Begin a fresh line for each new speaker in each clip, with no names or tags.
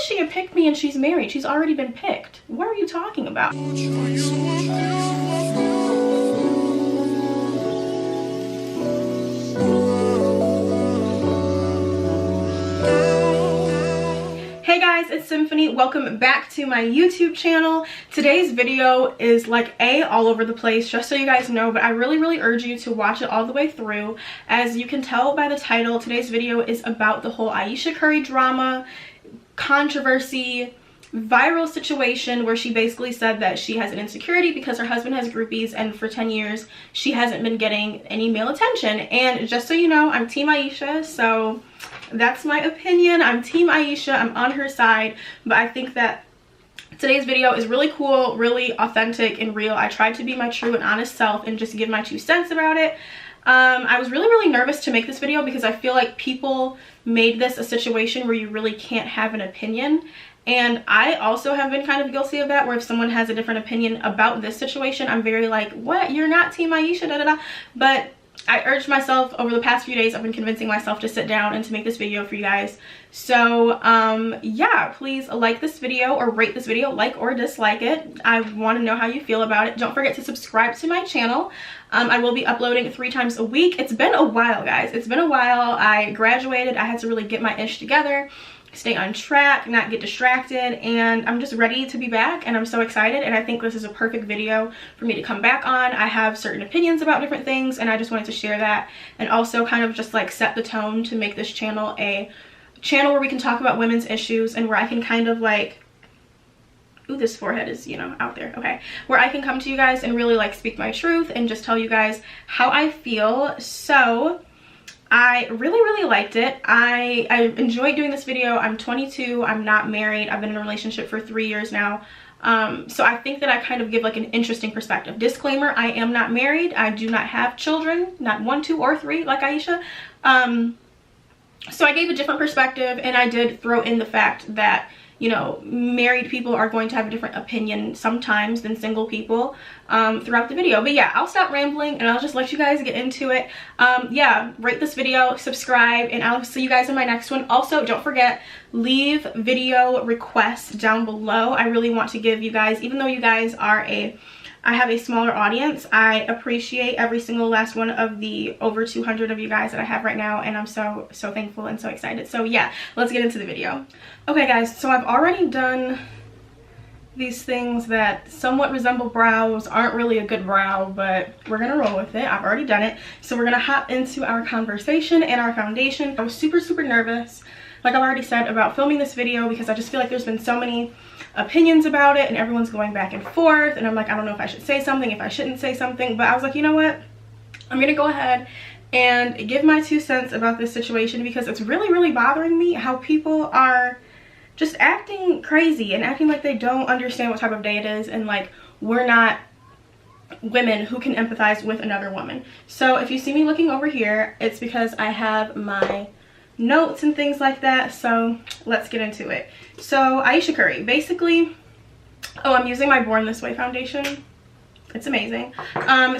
is she a pick me and she's married? She's already been picked. What are you talking about? Hey guys, it's Symphony. Welcome back to my YouTube channel. Today's video is like all over the place, just so you guys know, but I really urge you to watch it all the way through. As you can tell by the title, today's video is about the whole Ayesha Curry drama, controversy, viral situation where she basically said that she has an insecurity because her husband has groupies and for 10 years she hasn't been getting any male attention. And just so you know, I'm Team Ayesha, so that's my opinion. I'm Team Ayesha. I'm on her side, but I think that today's video is really cool, really authentic and real. I tried to be my true and honest self and just give my 2 cents about it. I was really nervous to make this video because I feel like people made this a situation where you really can't have an opinion. And I also have been kind of guilty of that, where if someone has a different opinion about this situation, I'm very like, what? You're not Team Ayesha, da da da. But I urged myself over the past few days, I've been convincing myself to sit down and to make this video for you guys. So yeah, please like this video or rate this video, like or dislike it. I want to know how you feel about it. Don't forget to subscribe to my channel. I will be uploading 3 times a week. It's been a while, guys. It's been a while. I graduated. I had to really get my ish together, stay on track, not get distracted, and I'm just ready to be back, and I'm so excited. And I think this is a perfect video for me to come back on. I have certain opinions about different things, and I just wanted to share that, and also kind of just like set the tone to make this channel a channel where we can talk about women's issues, and where I can kind of like, ooh, this forehead is, you know, out there, okay, where I can come to you guys and really like speak my truth and just tell you guys how I feel. So I really liked it. I enjoyed doing this video. I'm 22. I'm not married. I've been in a relationship for 3 years now. So I think that I kind of give like an interesting perspective. Disclaimer, I am not married. I do not have children, not 1, 2, or 3 like Ayesha. So I gave a different perspective, and I did throw in the fact that, you know, married people are going to have a different opinion sometimes than single people throughout the video. But yeah, I'll stop rambling and I'll just let you guys get into it. Yeah, rate this video, subscribe, and I'll see you guys in my next one. Also, don't forget, leave video requests down below. I really want to give you guys, even though you guys are I have a smaller audience, I appreciate every single last one of the over 200 of you guys that I have right now, and I'm so thankful and so excited. So yeah, let's get into the video. Okay guys, so I've already done these things that somewhat resemble brows, aren't really a good brow, but we're gonna roll with it. I've already done it. So we're gonna hop into our conversation and our foundation. I was super nervous, like I've already said, about filming this video because I just feel like there's been so many opinions about it and everyone's going back and forth, and I'm like, I don't know if I should say something, if I shouldn't say something. But I was like, you know what, I'm gonna go ahead and give my 2 cents about this situation because it's really bothering me how people are just acting crazy and acting like they don't understand what type of day it is, and like we're not women who can empathize with another woman. So if you see me looking over here, it's because I have my notes and things like that. So let's get into it. So Ayesha Curry, basically, oh, I'm using my Born This Way foundation. It's amazing.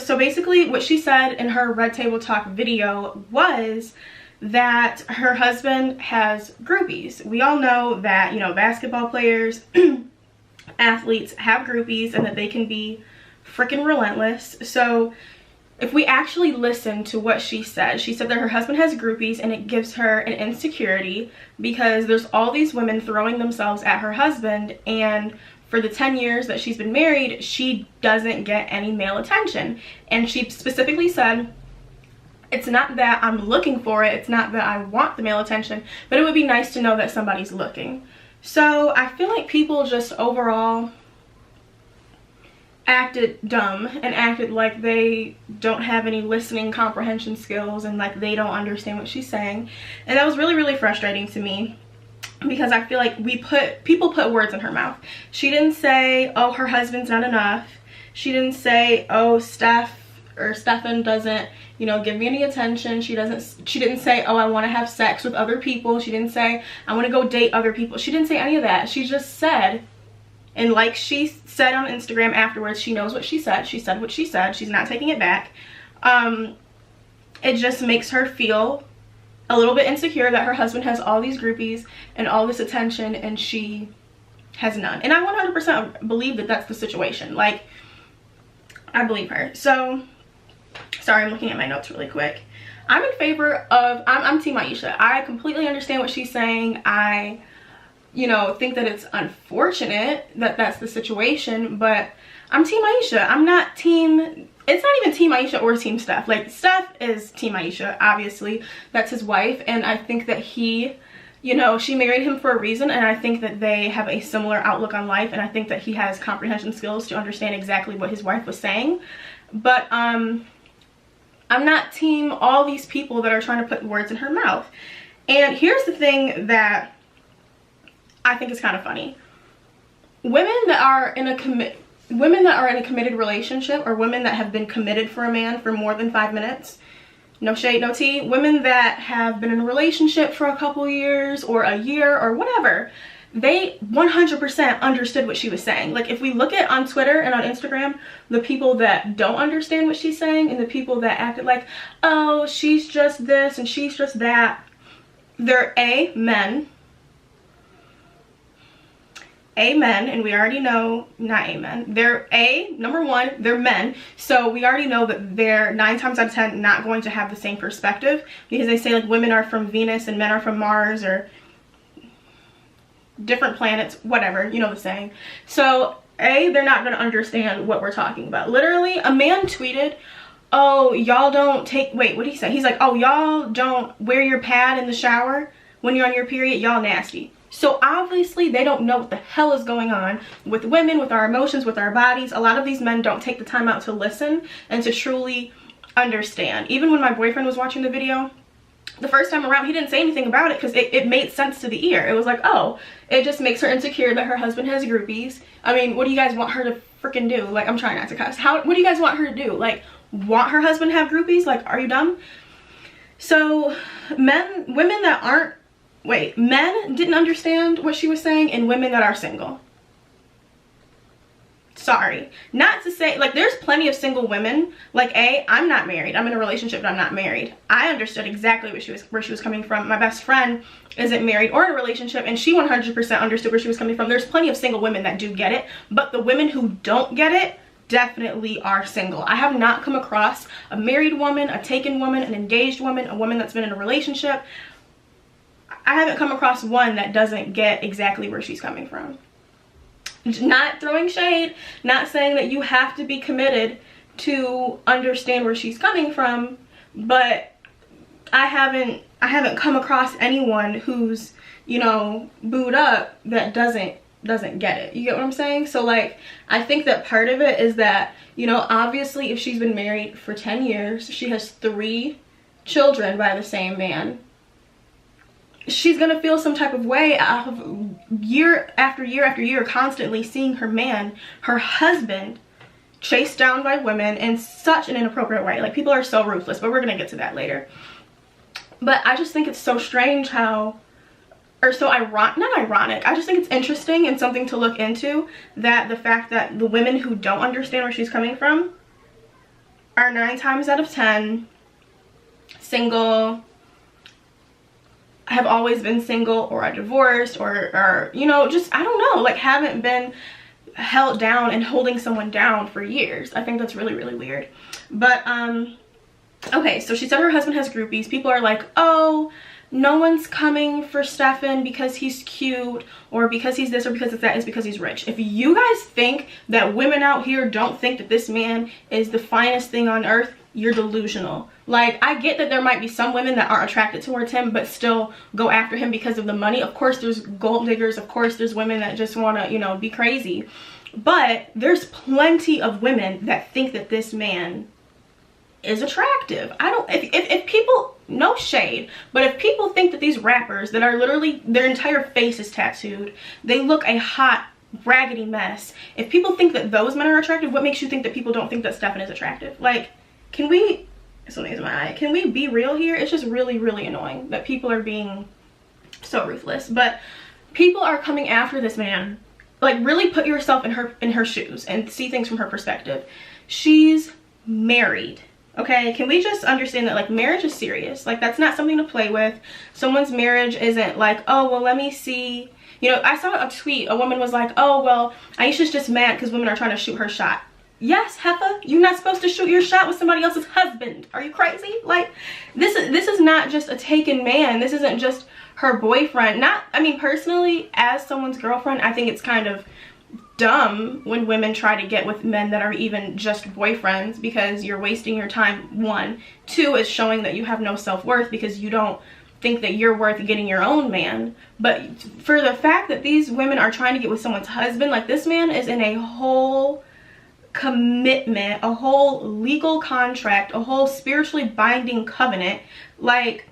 So basically what she said in her Red Table Talk video was that her husband has groupies. We all know that, you know, basketball players, athletes have groupies, and that they can be freaking relentless. So if we actually listen to what she said that her husband has groupies, and it gives her an insecurity because there's all these women throwing themselves at her husband, and for the 10 years that she's been married, she doesn't get any male attention. And she specifically said, it's not that I'm looking for it, it's not that I want the male attention, but it would be nice to know that somebody's looking. So I feel like people just overall acted dumb and acted like they don't have any listening comprehension skills, and like they don't understand what she's saying. And that was really frustrating to me because I feel like people put words in her mouth. She didn't say, oh, her husband's not enough. She didn't say, oh, Stefan doesn't, you know, give me any attention. She didn't say, oh, I want to have sex with other people. She didn't say, I want to go date other people. She didn't say any of that. She just said, and like she said on Instagram afterwards, she knows what she said. She said what she said. She's not taking it back. It just makes her feel a little bit insecure that her husband has all these groupies and all this attention and she has none. And I 100% believe that that's the situation. Like, I believe her. So, sorry, I'm looking at my notes really quick. I'm in favor of, I'm Team Ayesha. I completely understand what she's saying. I, you know, think that it's unfortunate that that's the situation, but I'm Team Ayesha. I'm not Team, it's not even Team Ayesha or Team Steph. Like, Steph is Team Ayesha, obviously. That's his wife, and I think that he, you know, she married him for a reason, and I think that they have a similar outlook on life, and I think that he has comprehension skills to understand exactly what his wife was saying. But I'm not Team all these people that are trying to put words in her mouth. And here's the thing that I think is kind of funny. Women that are in a committed relationship, or women that have been committed for a man for more than 5 minutes, no shade, no tea, women that have been in a relationship for a couple years or a year or whatever, they 100% understood what she was saying. Like, if we look at on Twitter and on Instagram, the people that don't understand what she's saying and the people that acted like, oh, she's just this and she's just that, they're men, and we already know, not amen, they're number one, they're men, so we already know that they're 9 times out of 10 not going to have the same perspective, because they say like women are from Venus and men are from Mars, or different planets, whatever, you know the saying. So they're not going to understand what we're talking about. Literally, a man tweeted, oh, y'all don't take, wait, what did he say? He's like, oh, y'all don't wear your pad in the shower when you're on your period, y'all nasty. So obviously they don't know what the hell is going on with women, with our emotions, with our bodies. A lot of these men don't take the time out to listen and to truly understand. Even when my boyfriend was watching the video, the first time around, he didn't say anything about it because it made sense to the ear. It was like, oh, it just makes her insecure that her husband has groupies. I mean, what do you guys want her to freaking do? Like, I'm trying not to cuss. What do you guys want her to do? Like, want her husband to have groupies? Like, are you dumb? So, men didn't understand what she was saying, and women that are single. Sorry, not to say, like, there's plenty of single women. Like, I'm not married, I'm in a relationship but I'm not married. I understood exactly where she was coming from. My best friend isn't married or in a relationship, and she 100% understood where she was coming from. There's plenty of single women that do get it, but the women who don't get it definitely are single. I have not come across a married woman, a taken woman, an engaged woman, a woman that's been in a relationship. I haven't come across one that doesn't get exactly where she's coming from. Not throwing shade, not saying that you have to be committed to understand where she's coming from, but I haven't come across anyone who's, you know, booed up that doesn't get it. You get what I'm saying? So, like, I think that part of it is that, you know, obviously if she's been married for 10 years, she has 3 children by the same man, she's gonna feel some type of way of year after year after year constantly seeing her husband chased down by women in such an inappropriate way. Like, people are so ruthless, but we're gonna get to that later. But I just think it's so strange how, or so not ironic, I just think it's interesting and something to look into, that the fact that the women who don't understand where she's coming from are 9 times out of 10 single, have always been single, or are divorced, or you know, just, I don't know, like, haven't been held down and holding someone down for years. I think that's really, really weird. But okay, so she said her husband has groupies. People are like, oh, no one's coming for Stefan because he's cute, or because he's this, or because it's that. It's because he's rich. If you guys think that women out here don't think that this man is the finest thing on earth, you're delusional. Like, I get that there might be some women that aren't attracted towards him but still go after him because of the money. Of course there's gold diggers, of course there's women that just want to, you know, be crazy, but there's plenty of women that think that this man is attractive. I don't, if people, no shade, but if people think that these rappers that are literally, their entire face is tattooed, they look a hot raggedy mess, if people think that those men are attractive, what makes you think that people don't think that Stefan is attractive? Like, can we, something's in my eye, can we be real here? It's just really, really annoying that people are being so ruthless. But people are coming after this man. Like, really put yourself in her shoes and see things from her perspective. She's married. Okay, can we just understand that like marriage is serious? Like that's not something to play with. Someone's marriage isn't like, oh well, let me see. You know, I saw a tweet, a woman was like, oh well, Ayesha's just mad because women are trying to shoot her shot. Yes, heifer, you're not supposed to shoot your shot with somebody else's husband. Are you crazy? Like this is not just a taken man. This isn't just her boyfriend. Not, I mean, personally, as someone's girlfriend, I think it's kind of dumb when women try to get with men that are even just boyfriends, because you're wasting your time. 1, 2 is showing that you have no self-worth because you don't think that you're worth getting your own man. But for the fact that these women are trying to get with someone's husband, like this man is in a whole commitment, a whole legal contract, a whole spiritually binding covenant. Like,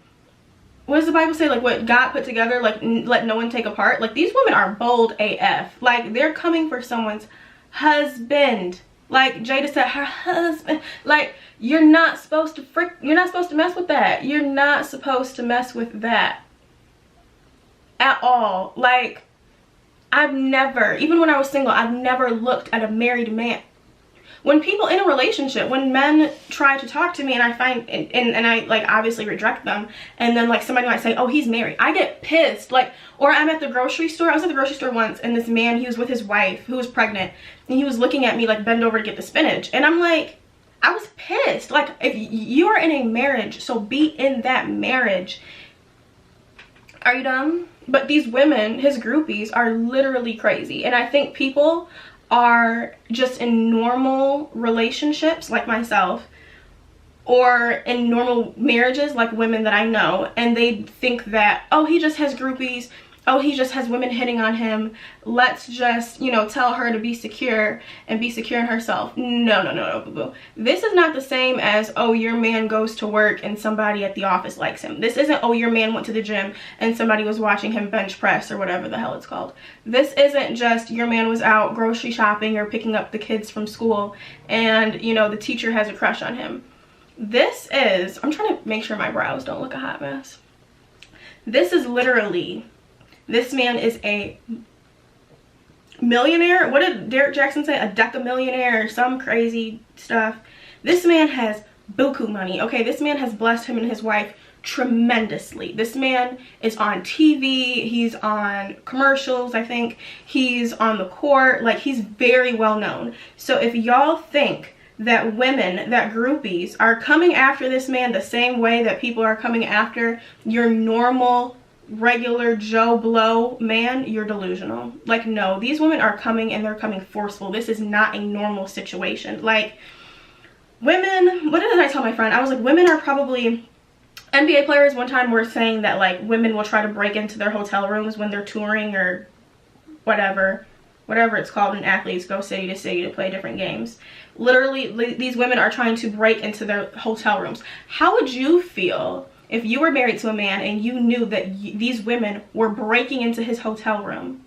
what does the Bible say? Like, what God put together, like, let no one take apart. Like, these women are bold AF. Like, they're coming for someone's husband. Like Jada said, her husband. Like, you're not supposed to mess with that. You're not supposed to mess with that at all. Like, I've never, even when I was single, I've never looked at a married man. When people in a relationship, when men try to talk to me and I find, and I like obviously reject them, and then like somebody might say, oh, he's married, I get pissed. Like, or I'm at the grocery store. I was at the grocery store once, and this man, he was with his wife who was pregnant, and he was looking at me like bend over to get the spinach, and I'm like, I was pissed. Like, if you are in a marriage, so be in that marriage. Are you dumb? But these women, his groupies, are literally crazy, and I think people are just in normal relationships like myself, or in normal marriages like women that I know, and they think that, oh, he just has groupies, oh, he just has women hitting on him, let's just, you know, tell her to be secure and be secure in herself. No, boo-boo. This is not the same as, oh, your man goes to work and somebody at the office likes him. This isn't, oh, your man went to the gym and somebody was watching him bench press or whatever the hell it's called. This isn't just your man was out grocery shopping or picking up the kids from school and, you know, the teacher has a crush on him. This is, I'm trying to make sure my brows don't look a hot mess. This is literally, this man is a millionaire. What did Derek Jackson say? A decamillionaire or some crazy stuff. This man has buku money. Okay, this man has blessed him and his wife tremendously. This man is on TV. He's on commercials, I think. He's on the court. Like, he's very well known. So if y'all think that women, that groupies are coming after this man the same way that people are coming after your normal regular Joe Blow man, you're delusional. Like, no, these women are coming and they're coming forceful. This is not a normal situation. Like, women, what did I tell my friend? I was like, women are probably, NBA players one time were saying that like women will try to break into their hotel rooms when they're touring or whatever it's called, when athletes go city to city to play different games. Literally, these women are trying to break into their hotel rooms. How would you feel if you were married to a man and you knew that these women were breaking into his hotel room?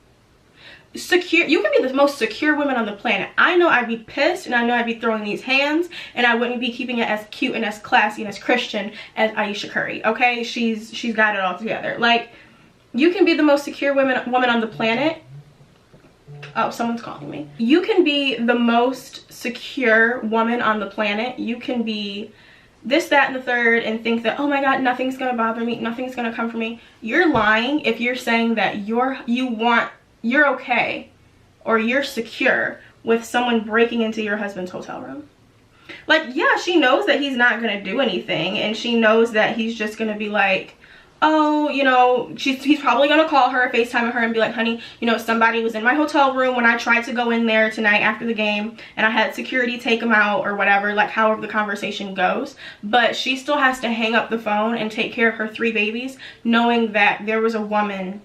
Secure, you can be the most secure woman on the planet. I know I'd be pissed, and I know I'd be throwing these hands, and I wouldn't be keeping it as cute and as classy and as Christian as Ayesha Curry. Okay, she's got it all together. Like, you can be the most secure woman on the planet. Oh, someone's calling me. You can be the most secure woman on the planet. You can be this, that, and the third, and think that, oh my god, nothing's gonna bother me, nothing's gonna come for me. You're lying if you're saying that you're okay or you're secure with someone breaking into your husband's hotel room. Like, yeah, she knows that he's not gonna do anything, and she knows that he's just gonna be like, oh, you know, he's probably gonna call her, FaceTime her, and be like, honey, you know, somebody was in my hotel room when I tried to go in there tonight after the game, and I had security take them out or whatever, like however the conversation goes. But she still has to hang up the phone and take care of her 3 babies, knowing that there was a woman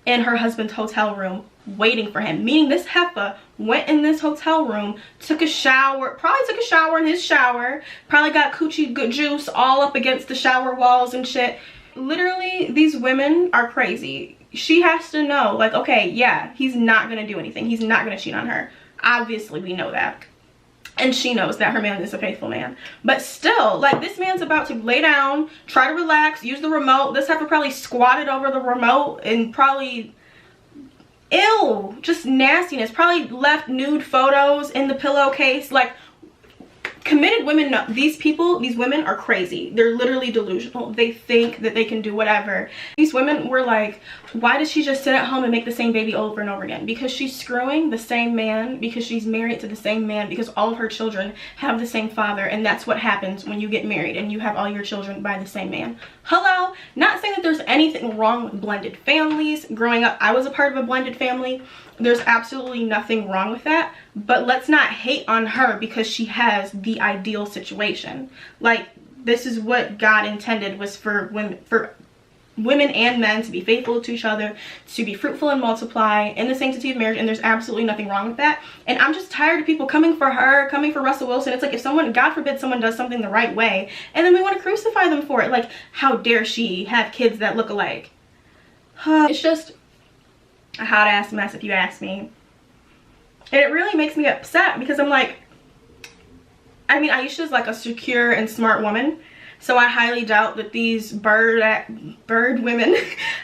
in her husband's hotel room waiting for him. Meaning this heifer went in this hotel room, took a shower, probably took a shower in his shower, probably got coochie good juice all up against the shower walls and shit. Literally, these women are crazy. She has to know, like, okay, yeah, he's not gonna do anything. He's not gonna cheat on her. Obviously, we know that. And she knows that her man is a faithful man. But still, like, this man's about to lay down, try to relax, use the remote. This heifer probably squatted over the remote and probably, ew, just nastiness. Probably left nude photos in the pillowcase. Like, committed women know these women are crazy. They're literally delusional. They think that they can do whatever. These women were like, why does she just sit at home and make the same baby over and over again? Because she's screwing the same man, because she's married to the same man, because all of her children have the same father, and that's what happens when you get married and you have all your children by the same man. Hello? Not saying that there's anything wrong with blended families. Growing up, I was a part of a blended family. There's absolutely nothing wrong with that, but let's not hate on her because she has the ideal situation. Like, this is what God intended, was for women and men to be faithful to each other, to be fruitful and multiply in the sanctity of marriage, and there's absolutely nothing wrong with that. And I'm just tired of people coming for her, coming for Russell Wilson. It's like, if someone, God forbid, someone does something the right way, and then we want to crucify them for it. Like, how dare she have kids that look alike? It's just a hot ass mess, if you ask me. And it really makes me upset, because I'm like, I mean, Ayesha's like a secure and smart woman, so I highly doubt that these bird women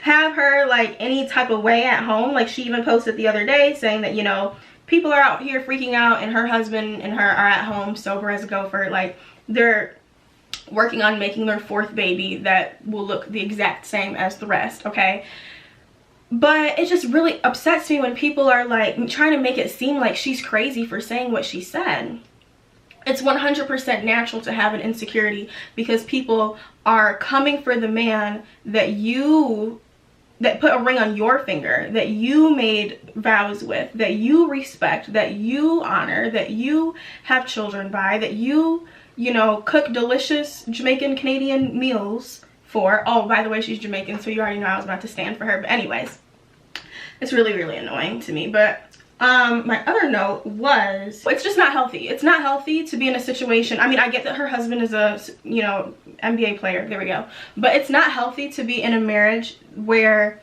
have her like any type of way at home. Like, she even posted the other day saying that, you know, people are out here freaking out and her husband and her are at home sober as a gopher. Like, they're working on making their 4th baby that will look the exact same as the rest, okay? But it just really upsets me when people are like trying to make it seem like she's crazy for saying what she said. It's 100% natural to have an insecurity, because people are coming for the man that put a ring on your finger, that you made vows with, that you respect, that you honor, that you have children by, that you know, cook delicious Jamaican Canadian meals for. Oh, by the way, she's Jamaican, so you already know I was about to stand for her. But anyways, it's really, really annoying to me. But my other note was, it's just not healthy. It's not healthy to be in a situation. I mean, I get that her husband is a, you know, NBA player. There we go. But it's not healthy to be in a marriage where,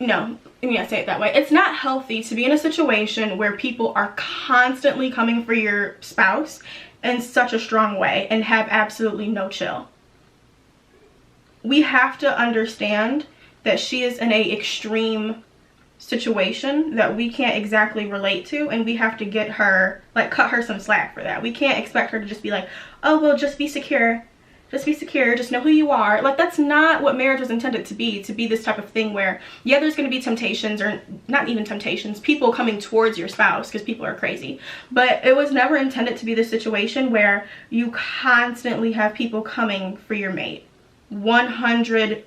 no, let me not say it that way. It's not healthy to be in a situation where people are constantly coming for your spouse in such a strong way and have absolutely no chill. We have to understand that she is in a extreme situation that we can't exactly relate to, and we have to get her, like, cut her some slack for that. We can't expect her to just be like, oh, well, just be secure, just know who you are. Like, that's not what marriage was intended to be this type of thing where, yeah, there's going to be temptations, or not even temptations, people coming towards your spouse, because people are crazy, but it was never intended to be this situation where you constantly have people coming for your mate 100%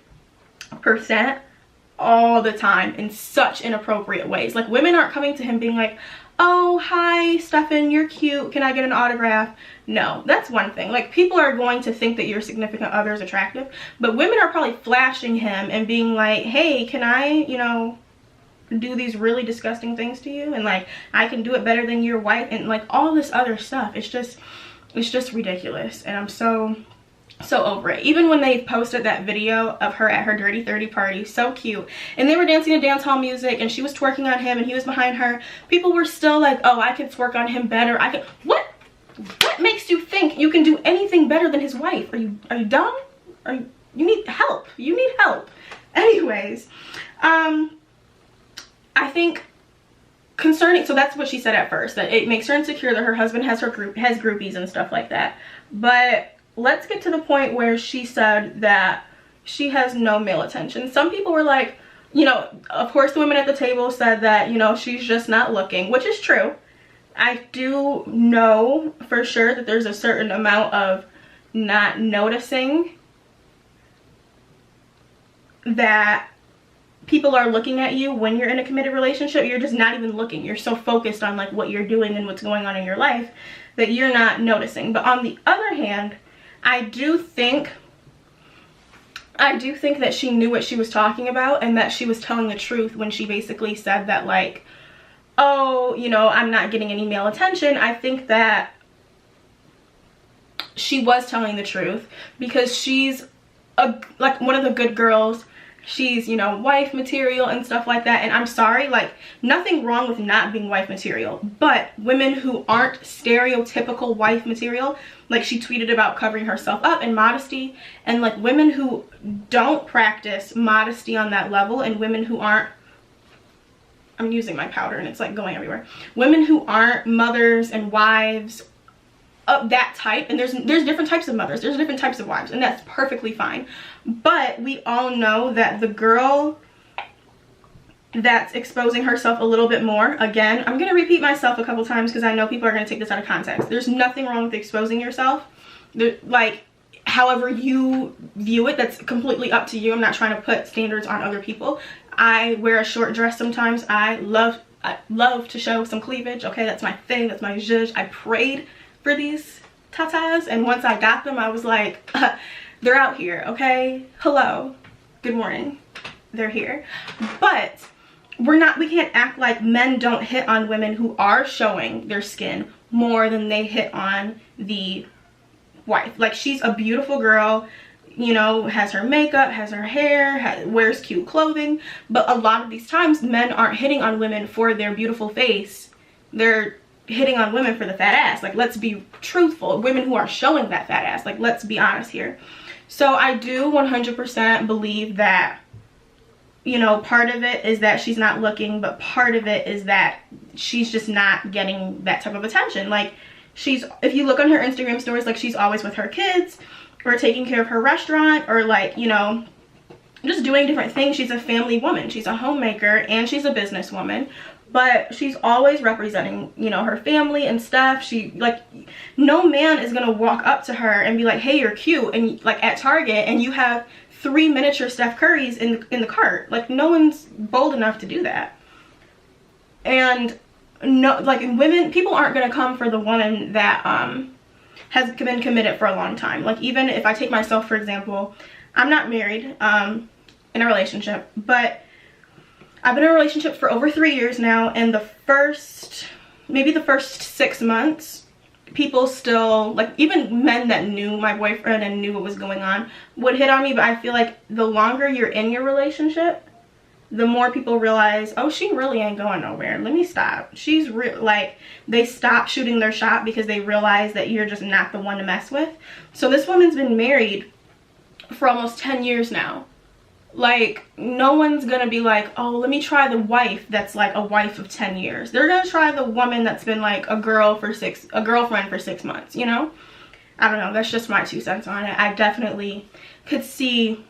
all the time in such inappropriate ways. Like, women aren't coming to him being like, oh, hi Stefan, you're cute, can I get an autograph? No, that's one thing. Like, people are going to think that your significant other is attractive, but women are probably flashing him and being like, hey, can I, you know, do these really disgusting things to you, and like, I can do it better than your wife, and like all this other stuff. It's just ridiculous, and I'm so over it. Even when they posted that video of her at her Dirty 30 party, so cute, and they were dancing to dance hall music and she was twerking on him and he was behind her, people were still like, oh, I could twerk on him better. I could. What makes you think you can do anything better than his wife? Are you dumb? You need help. You need help. Anyways, I think concerning, so that's what she said at first, that it makes her insecure that her husband has groupies and stuff like that. But let's get to the point where she said that she has no male attention. Some people were like, you know, of course the women at the table said that, you know, she's just not looking, which is true. I do know for sure that there's a certain amount of not noticing that people are looking at you when you're in a committed relationship. You're just not even looking. You're so focused on like what you're doing and what's going on in your life that you're not noticing. But on the other hand, I do think that she knew what she was talking about, and that she was telling the truth when she basically said that, like, oh, you know, I'm not getting any male attention. I think that she was telling the truth, because she's like one of the good girls. She's, you know, wife material and stuff like that, and I'm sorry, like, nothing wrong with not being wife material, but women who aren't stereotypical wife material, like she tweeted about covering herself up and modesty, and like women who don't practice modesty on that level, and women who aren't, I'm using my powder and it's like going everywhere, women who aren't mothers and wives of that type, and there's different types of mothers, there's different types of wives, and that's perfectly fine. But we all know that the girl that's exposing herself a little bit more, again, I'm gonna repeat myself a couple times because I know people are gonna take this out of context. There's nothing wrong with exposing yourself. Like, however you view it, that's completely up to you. I'm not trying to put standards on other people. I wear a short dress sometimes. I love to show some cleavage. Okay, that's my thing, that's my zhuzh. I prayed for these tatas, and once I got them, I was like, they're out here. Okay, hello, good morning, they're here. But we can't act like men don't hit on women who are showing their skin more than they hit on the wife. Like, she's a beautiful girl, you know, has her makeup, has her hair, wears cute clothing, but a lot of these times men aren't hitting on women for their beautiful face. They're hitting on women for the fat ass. Like, let's be truthful. Women who are showing that fat ass, like, let's be honest here. So I do 100% believe that, you know, part of it is that she's not looking, but part of it is that she's just not getting that type of attention. Like, if you look on her Instagram stories, like, she's always with her kids, or taking care of her restaurant, or, like, you know, just doing different things. She's a family woman, she's a homemaker, and she's a businesswoman, but she's always representing, you know, her family and stuff. She, like, no man is gonna walk up to her and be like, hey, you're cute, and, like, at Target, and you have 3 miniature Steph Currys in the cart. Like, no one's bold enough to do that. And no, like, people aren't gonna come for the woman that has been committed for a long time. Like, even if I take myself for example, I'm not married in a relationship, but I've been in a relationship for over 3 years now, and maybe the first 6 months, people still, like, even men that knew my boyfriend and knew what was going on would hit on me. But I feel like the longer you're in your relationship, the more people realize, oh, she really ain't going nowhere, let me stop. She's like, they stop shooting their shot because they realize that you're just not the one to mess with. So this woman's been married for almost 10 years now. Like, no one's gonna be like, oh, let me try the wife that's like a wife of 10 years. They're gonna try the woman that's been like a girlfriend for 6 months, you know? I don't know, that's just my 2 cents on it. I definitely could see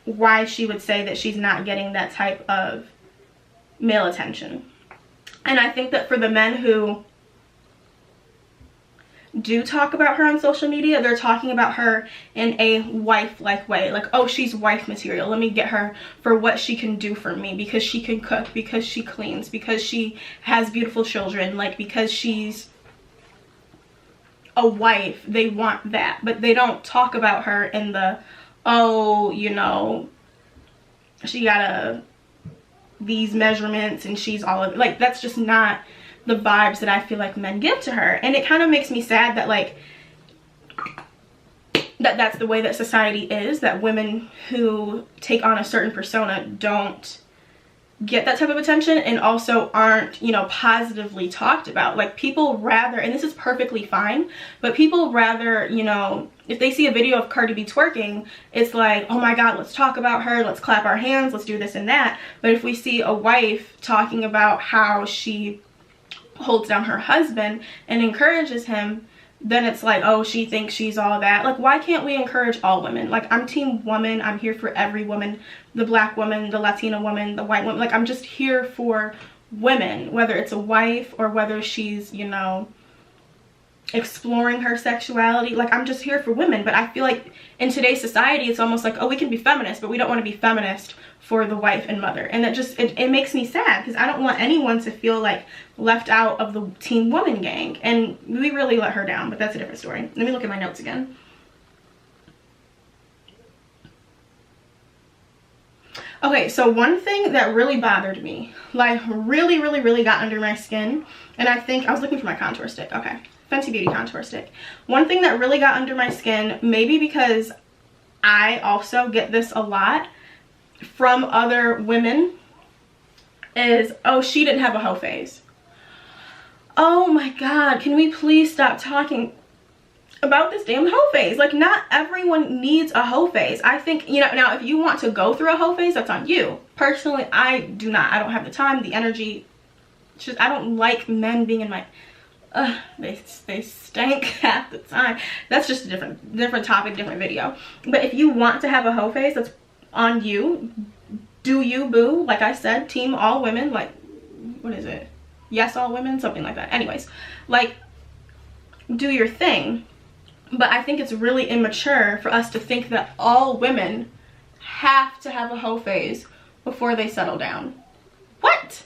why she would say that she's not getting that type of male attention. And I think that for the men who do talk about her on social media, they're talking about her in a wife-like way. Like, oh, she's wife material, let me get her for what she can do for me, because she can cook, because she cleans, because she has beautiful children, like, because she's a wife. They want that, but they don't talk about her in the, oh, you know, she got these measurements and she's all of, like, that's just not the vibes that I feel like men give to her. And it kind of makes me sad that, like, that's the way that society is, that women who take on a certain persona don't get that type of attention, and also aren't, you know, positively talked about. Like, people rather, and this is perfectly fine, but people rather, you know, if they see a video of Cardi B twerking, it's like, oh my god, let's talk about her, let's clap our hands, let's do this and that. But if we see a wife talking about how she holds down her husband and encourages him, then it's like, oh, she thinks she's all that. Like, why can't we encourage all women? Like, I'm team woman, I'm here for every woman, the black woman, the Latina woman, the white woman. Like, I'm just here for women, whether it's a wife or whether she's, you know, exploring her sexuality. Like, I'm just here for women. But I feel like in today's society, it's almost like, oh, we can be feminist, but we don't want to be feminist for the wife and mother. And that just, it makes me sad, because I don't want anyone to feel like left out of the team woman gang. And we really let her down, but that's a different story. Let me look at my notes again. Okay, so one thing that really bothered me, like really got under my skin, and I think I was looking for my contour stick. Okay, Fenty Beauty contour stick. One thing that really got under my skin, maybe because I also get this a lot from other women, is, oh, she didn't have a hoe phase. Oh my god, can we please stop talking about this damn hoe phase? Like, not everyone needs a hoe phase. I think, you know, now if you want to go through a hoe phase, that's on you. Personally, I do not. I don't have the time, the energy. It's just, I don't like men being in my they stank half the time. That's just a different topic, different video. But if you want to have a hoe phase, that's on you. Do you, boo? Like I said, team all women. Like, what is it? Yes, all women, something like that. Anyways, like, do your thing. But I think it's really immature for us to think that all women have to have a hoe phase before they settle down. What?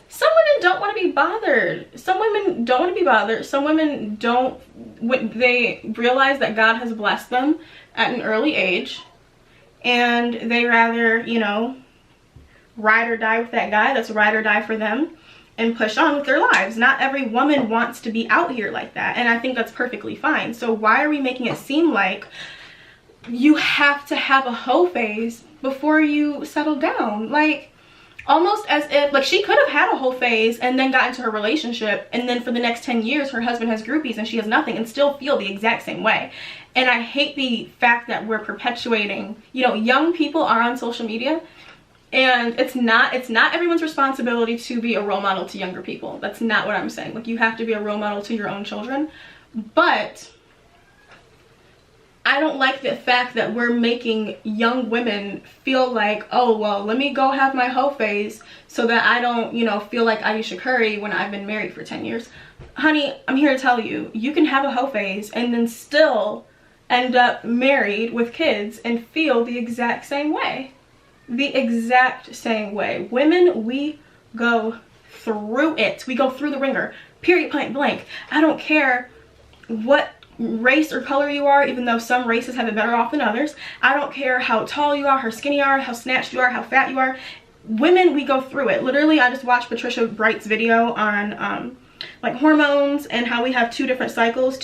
Some women don't want to be bothered. Some women don't want to be bothered. Some women don't, when they realize that God has blessed them at an early age, and they rather, you know, ride or die with that guy that's ride or die for them and push on with their lives. Not every woman wants to be out here like that, and I think that's perfectly fine. So why are we making it seem like you have to have a hoe phase before you settle down? Like, almost as if, like, she could have had a whole phase and then got into her relationship, and then for the next 10 years her husband has groupies and she has nothing, and still feel the exact same way. And I hate the fact that we're perpetuating, you know, young people are on social media, and it's not everyone's responsibility to be a role model to younger people. That's not what I'm saying. Like, you have to be a role model to your own children, but I don't like the fact that we're making young women feel like, oh, well, let me go have my hoe phase so that I don't, you know, feel like Ayesha Curry when I've been married for 10 years. Honey, I'm here to tell you, you can have a hoe phase and then still end up married with kids and feel the exact same way. The exact same way. Women, we go through it. We go through the ringer. Period, point blank. I don't care what race or color you are, even though some races have it better off than others. I don't care how tall you are, how skinny you are, how snatched you are, how fat you are. Women, we go through it. Literally, I just watched Patricia Bright's video on like hormones and how we have two different cycles.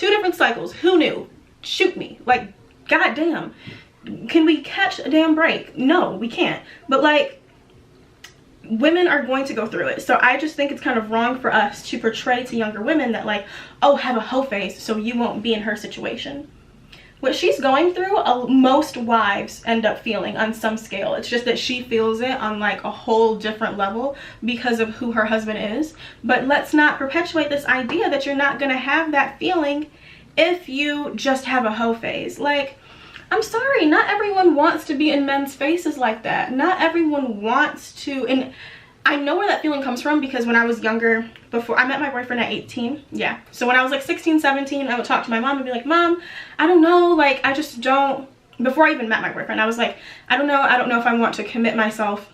Who knew? Shoot me. Like, goddamn. Can we catch a damn break? No, we can't. But like, women are going to go through it. So I just think it's kind of wrong for us to portray to younger women that, like, oh, have a hoe phase so you won't be in her situation. What she's going through, most wives end up feeling on some scale. It's just that she feels it on like a whole different level because of who her husband is. But let's not perpetuate this idea that you're not going to have that feeling if you just have a hoe phase. Like, I'm sorry, not everyone wants to be in men's faces like that. Not everyone wants to, and I know where that feeling comes from because when I was younger, before I met my boyfriend at 18, yeah. So when I was like 16, 17, I would talk to my mom and be like, Mom, I don't know, like, I just don't, before I even met my boyfriend, I was like, I don't know if I want to commit myself.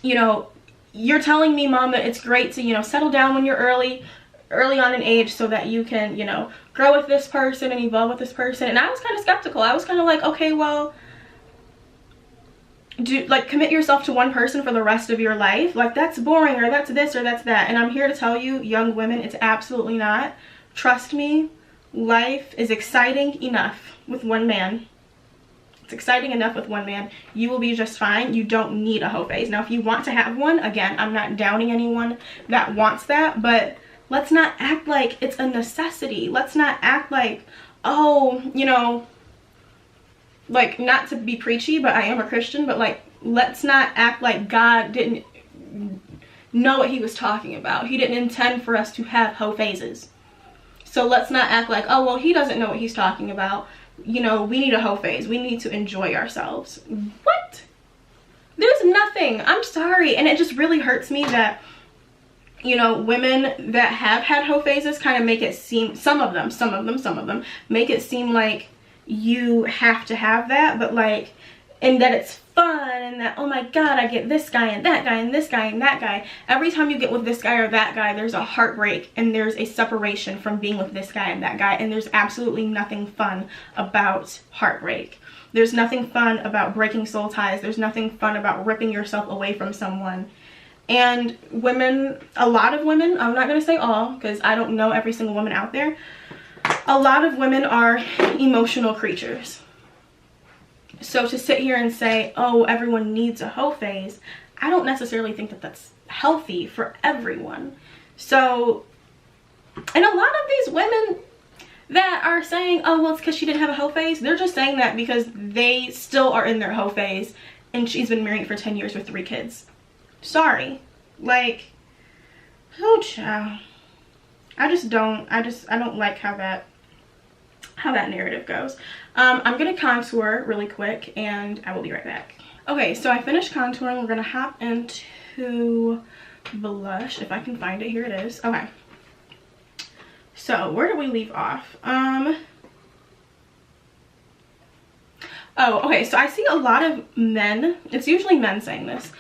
You know, you're telling me, Mom, that it's great to, you know, settle down when you're early on in age so that you can, you know, grow with this person and evolve with this person. And I was kind of skeptical. I was kind of like, okay, well, commit yourself to one person for the rest of your life? Like, that's boring, or that's this, or that's that. And I'm here to tell you, young women, it's absolutely not. Trust me, life is exciting enough with one man. It's exciting enough with one man. You will be just fine. You don't need a hoe phase. Now, if you want to have one, again, I'm not downing anyone that wants that, but let's not act like it's a necessity. Let's not act like, oh, you know, like, not to be preachy, but I am a Christian, but like, let's not act like God didn't know what he was talking about. He didn't intend for us to have hoe phases. So let's not act like, oh, well, he doesn't know what he's talking about. You know, we need a hoe phase. We need to enjoy ourselves. What? There's nothing. I'm sorry. And it just really hurts me that, you know, women that have had hoe phases kind of make it seem, some of them make it seem like you have to have that, but like, and that it's fun, and that, oh my God, I get this guy and that guy and this guy and that guy. Every time you get with this guy or that guy, there's a heartbreak and there's a separation from being with this guy and that guy, and there's absolutely nothing fun about heartbreak. There's nothing fun about breaking soul ties. There's nothing fun about ripping yourself away from someone. And women, a lot of women, I'm not going to say all because I don't know every single woman out there, a lot of women are emotional creatures. So to sit here and say, oh, everyone needs a hoe phase, I don't necessarily think that that's healthy for everyone. So, and a lot of these women that are saying, oh, well, it's because she didn't have a hoe phase, they're just saying that because they still are in their hoe phase and she's been married for 10 years with 3 kids. Sorry. Like, oh, child. I don't like how that narrative goes. I'm gonna contour really quick and I will be right back. Okay, so I finished contouring. We're gonna hop into blush, if I can find it. Here it is. Okay, so where did we leave off? Oh, okay, so I see a lot of men, it's usually men saying this,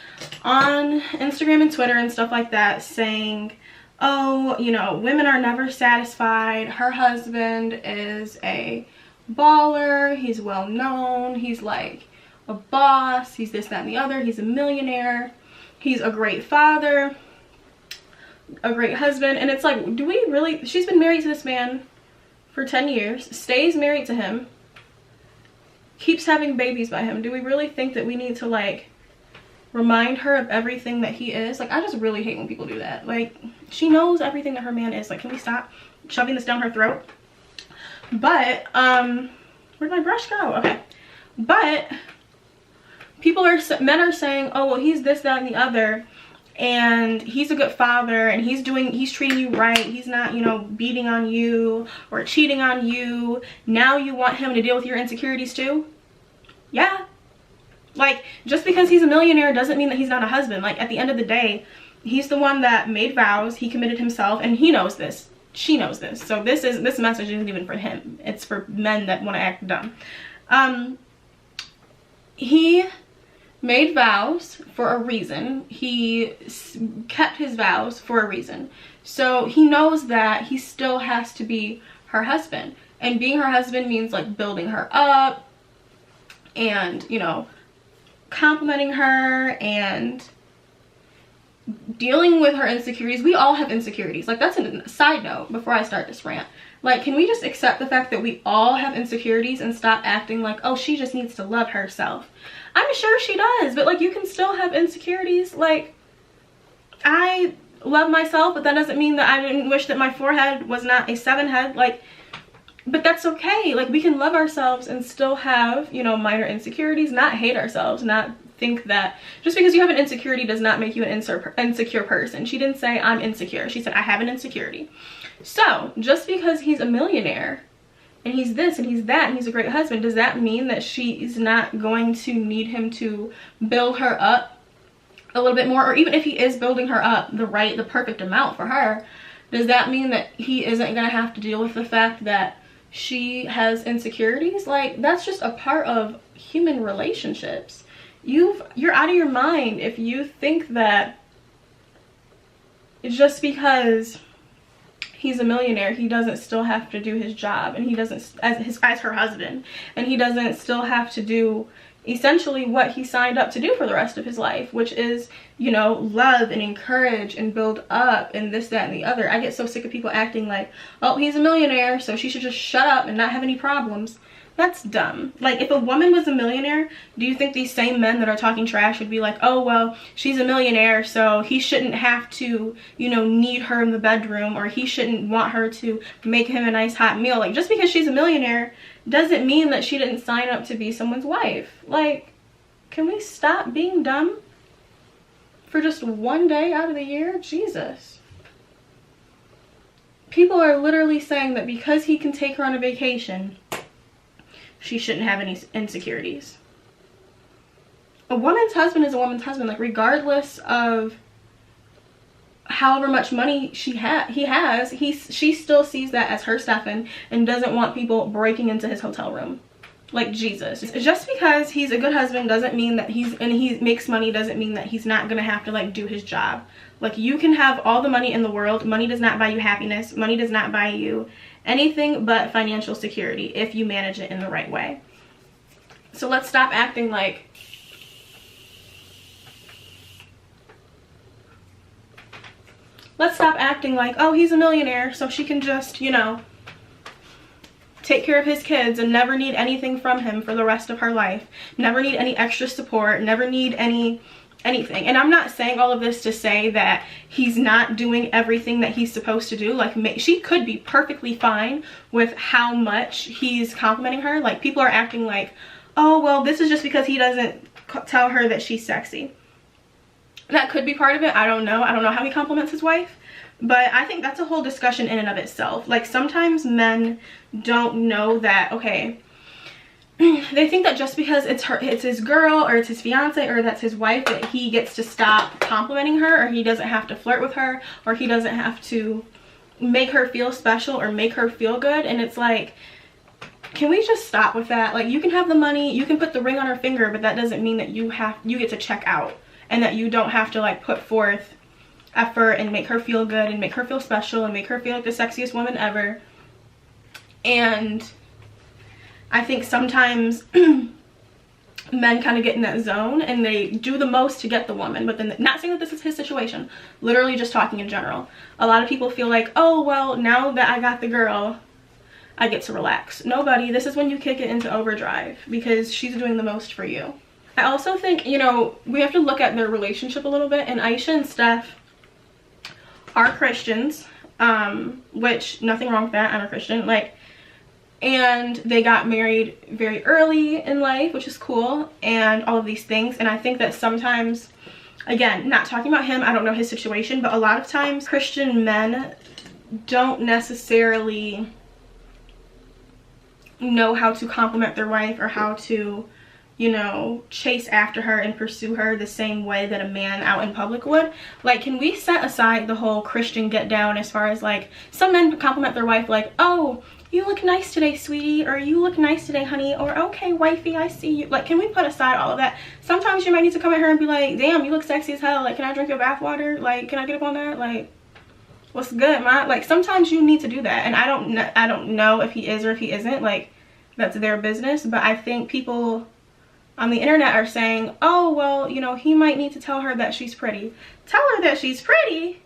on Instagram and Twitter and stuff like that, saying, oh, you know, women are never satisfied. Her husband is a baller. He's well known. He's like a boss. He's this, that, and the other. He's a millionaire. He's a great father, a great husband. And it's like, do we really, she's been married to this man for 10 years, stays married to him, keeps having babies by him. Do we really think that we need to like remind her of everything that he is? Like, I just really hate when people do that. Like, she knows everything that her man is. Like, can we stop shoving this down her throat? But where'd my brush go? Okay, but men are saying, oh well, he's this, that, and the other, and he's a good father, and he's treating you right, he's not, you know, beating on you or cheating on you. Now you want him to deal with your insecurities too? Yeah. Like, just because he's a millionaire doesn't mean that he's not a husband. Like, at the end of the day, he's the one that made vows, he committed himself, and he knows this, she knows this. So this message isn't even for him, it's for men that want to act dumb. He made vows for a reason. He kept his vows for a reason. So he knows that he still has to be her husband. And being her husband means like building her up and, you know, complimenting her and dealing with her insecurities. We all have insecurities. Like, that's a side note before I start this rant. Like, can we just accept the fact that we all have insecurities and stop acting like, oh, she just needs to love herself? I'm sure she does, but like, you can still have insecurities. Like, I love myself, but that doesn't mean that I didn't wish that my forehead was not a 7 head. Like, but that's okay. Like, we can love ourselves and still have, you know, minor insecurities, not hate ourselves, not think that just because you have an insecurity does not make you an insecure person. She didn't say I'm insecure. She said I have an insecurity. So just because he's a millionaire and he's this and he's that and he's a great husband, does that mean that she's not going to need him to build her up a little bit more? Or even if he is building her up the perfect amount for her, does that mean that he isn't going to have to deal with the fact that she has insecurities? Like, that's just a part of human relationships. You're out of your mind if you think that it's just because he's a millionaire he doesn't still have to do his job, and he doesn't, as her husband, and he doesn't still have to do essentially what he signed up to do for the rest of his life, which is, you know, love and encourage and build up and this, that, and the other. I get so sick of people acting like, oh, he's a millionaire, so she should just shut up and not have any problems. That's dumb. Like, if a woman was a millionaire, do you think these same men that are talking trash would be like, oh, well, she's a millionaire, so he shouldn't have to, you know, need her in the bedroom, or he shouldn't want her to make him a nice hot meal? Like, just because she's a millionaire doesn't mean that she didn't sign up to be someone's wife. Like, can we stop being dumb for just one day out of the year? Jesus. People are literally saying that because he can take her on a vacation, she shouldn't have any insecurities. A woman's husband is a woman's husband. Like, regardless of however much money he has, she still sees that as her stuffing and doesn't want people breaking into his hotel room. Like, Jesus. Just because he's a good husband doesn't mean that he makes money doesn't mean that he's not gonna have to like do his job. Like, you can have all the money in the world. Money does not buy you happiness. Money does not buy you anything but financial security if you manage it in the right way. So let's stop acting like oh, he's a millionaire, so she can just, you know, take care of his kids and never need anything from him for the rest of her life. Never need any extra support, never need anything. And I'm not saying all of this to say that he's not doing everything that he's supposed to do. Like, she could be perfectly fine with how much he's complimenting her. Like, people are acting like, oh, well, this is just because he doesn't tell her that she's sexy. That could be part of it. I don't know. I don't know how he compliments his wife. But I think that's a whole discussion in and of itself. Like, sometimes men don't know that, okay, they think that just because it's his girl, or it's his fiance, or that's his wife, that he gets to stop complimenting her, or he doesn't have to flirt with her, or he doesn't have to make her feel special or make her feel good. And it's like, can we just stop with that? Like, you can have the money, you can put the ring on her finger, but that doesn't mean that you get to check out, and that you don't have to like put forth effort and make her feel good and make her feel special and make her feel like the sexiest woman ever. And I think sometimes men kind of get in that zone and they do the most to get the woman, but then, not saying that this is his situation, literally just talking in general, a lot of people feel like, oh well, now that I got the girl, I get to relax. Nobody. This is when you kick it into overdrive, because she's doing the most for you. I also think, you know, we have to look at their relationship a little bit, and Ayesha and Steph are Christians, which, nothing wrong with that. I'm a Christian, like, and they got married very early in life, which is cool, and all of these things. And I think that sometimes, again, not talking about him, I don't know his situation, but a lot of times Christian men don't necessarily know how to compliment their wife, or how to, you know, chase after her and pursue her the same way that a man out in public would. Like, can we set aside the whole Christian get down, as far as like, some men compliment their wife like, oh, you look nice today, sweetie, or you look nice today, honey, or okay, wifey, I see you. Like, can we put aside all of that? Sometimes you might need to come at her and be like, damn, you look sexy as hell, like, can I drink your bath water? Like, can I get up on that? Like, what's good, man? Like, sometimes you need to do that. And I don't know if he is or if he isn't, like, that's their business. But I think people on the internet are saying, oh, well, you know, he might need to tell her that she's pretty. Tell her that she's pretty?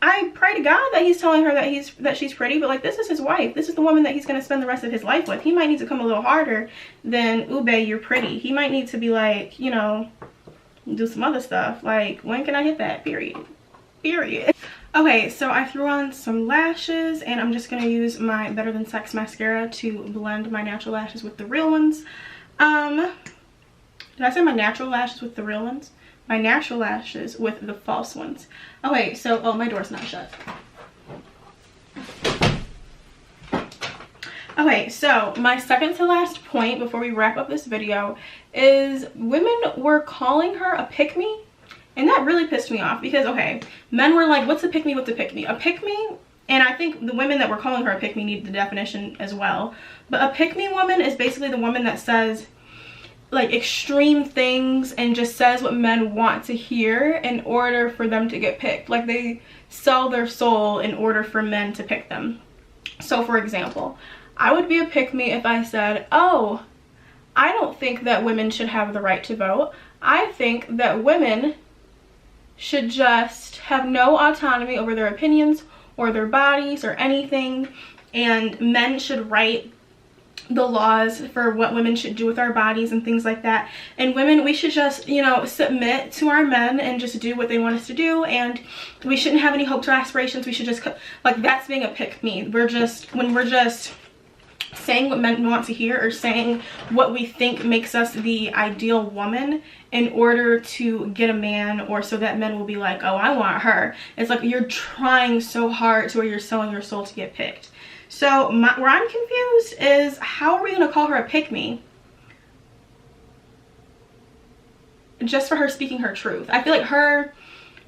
I pray to God that he's telling her that she's pretty, but like, this is his wife. This is the woman that he's going to spend the rest of his life with. He might need to come a little harder than, ooh, babe, you're pretty. He might need to be like, you know, do some other stuff. Like, when can I hit that? Period. Okay, so I threw on some lashes, and I'm just going to use my Better Than Sex mascara to blend my natural lashes with the real ones. Did I say my natural lashes with the real ones? My natural lashes with the false ones. Okay, so, oh, my door's not shut. Okay, so my second to last point before we wrap up this video is women were calling her a pick-me, and that really pissed me off, because, okay, men were like, what's a pick-me, what's a pick-me? A pick-me, and I think the women that were calling her a pick-me need the definition as well, but a pick-me woman is basically the woman that says like extreme things and just says what men want to hear in order for them to get picked. Like, they sell their soul in order for men to pick them. So for example, I would be a pick-me if I said, oh, I don't think that women should have the right to vote. I think that women should just have no autonomy over their opinions or their bodies or anything, and men should write the laws for what women should do with our bodies and things like that, and women, we should just, you know, submit to our men and just do what they want us to do, and we shouldn't have any hopes or aspirations. We should just, like, that's being a pick-me. When we're just saying what men want to hear, or saying what we think makes us the ideal woman in order to get a man, or so that men will be like, oh, I want her. It's like you're trying so hard to where you're selling your soul to get picked. So where I'm confused is, how are we going to call her a pick-me just for her speaking her truth? I feel like her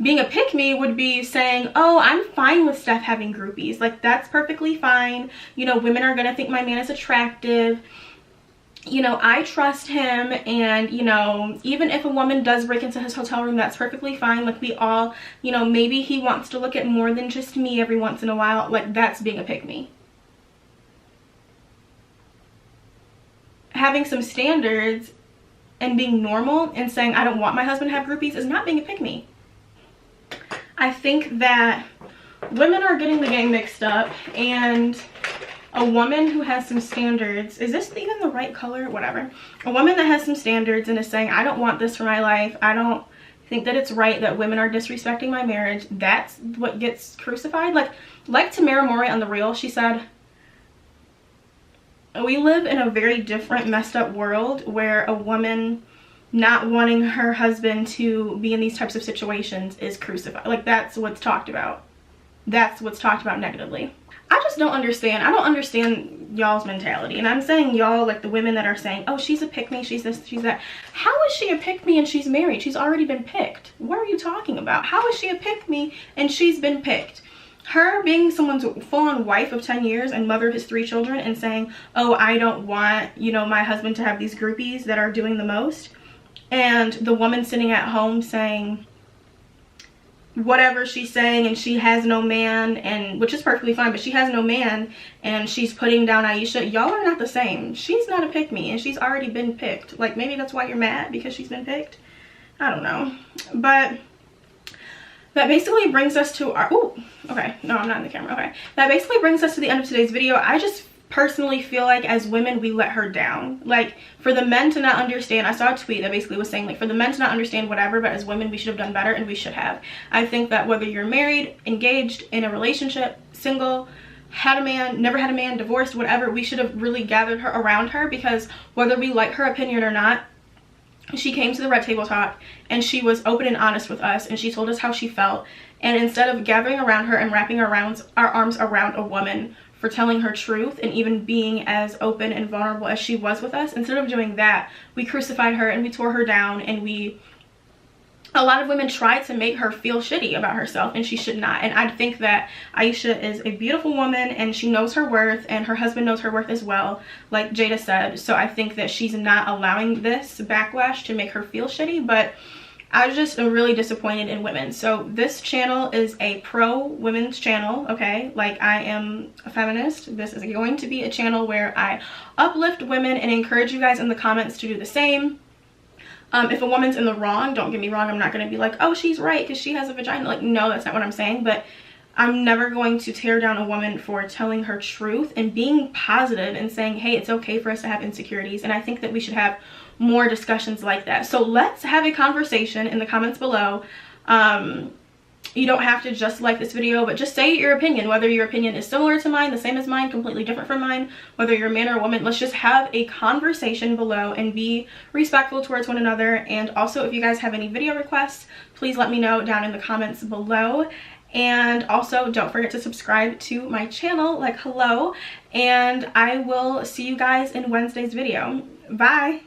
being a pick-me would be saying, oh, I'm fine with Steph having groupies. Like, that's perfectly fine. You know, women are going to think my man is attractive. You know, I trust him, and, you know, even if a woman does break into his hotel room, that's perfectly fine. Like, we all, you know, maybe he wants to look at more than just me every once in a while. Like, that's being a pick-me. Having some standards and being normal and saying, I don't want my husband to have groupies, is not being a pick-me. I think that women are getting the game mixed up, and a woman who has some standards, is this even the right color? Whatever. A woman that has some standards and is saying, I don't want this for my life, I don't think that it's right that women are disrespecting my marriage, that's what gets crucified. Like Tamara Mori on The Real, she said, we live in a very different, messed up world where a woman not wanting her husband to be in these types of situations is crucified. Like, that's what's talked about. That's what's talked about negatively. I just don't understand. I don't understand y'all's mentality. And I'm saying y'all, like the women that are saying, oh, she's a pick-me, she's this, she's that. How is she a pick-me and she's married? She's already been picked. What are you talking about? How is she a pick-me and she's been picked? Her being someone's full-on wife of 10 years and mother of his 3 children and saying, oh, I don't want, you know, my husband to have these groupies that are doing the most. And the woman sitting at home saying whatever she's saying, and she has no man, and which is perfectly fine, but she has no man and she's putting down Ayesha. Y'all are not the same. She's not a pick-me and she's already been picked. Like, maybe that's why you're mad, because she's been picked. I don't know. But that basically brings us to our, oh, okay, no, I'm not in the camera. Okay, that basically brings us to the end of today's video. I just personally feel like as women we let her down. Like, for the men to not understand, I saw a tweet that basically was saying, like, for the men to not understand whatever, but as women we should have done better, and we should have. I think that whether you're married, engaged, in a relationship, single, had a man, never had a man, divorced, whatever, we should have really gathered her around her, because whether we like her opinion or not, she came to the Red Table Talk and she was open and honest with us, and she told us how she felt. And instead of gathering around her and wrapping our arms around a woman for telling her truth and even being as open and vulnerable as she was with us, instead of doing that, we crucified her and we tore her down, and a lot of women try to make her feel shitty about herself, and she should not. And I think that Ayesha is a beautiful woman and she knows her worth, and her husband knows her worth as well, like Jada said. So I think that she's not allowing this backlash to make her feel shitty, but I just am really disappointed in women. So this channel is a pro-women's channel, okay? Like, I am a feminist. This is going to be a channel where I uplift women and encourage you guys in the comments to do the same. If a woman's in the wrong, don't get me wrong, I'm not going to be like, oh, she's right because she has a vagina. Like, no, that's not what I'm saying. But I'm never going to tear down a woman for telling her truth and being positive and saying, hey, it's okay for us to have insecurities. And I think that we should have more discussions like that. So let's have a conversation in the comments below. You don't have to just like this video, but just say your opinion, whether your opinion is similar to mine, the same as mine, completely different from mine, whether you're a man or a woman. Let's just have a conversation below and be respectful towards one another. And also, if you guys have any video requests, please let me know down in the comments below. And also, don't forget to subscribe to my channel, like, hello. And I will see you guys in Wednesday's video. Bye.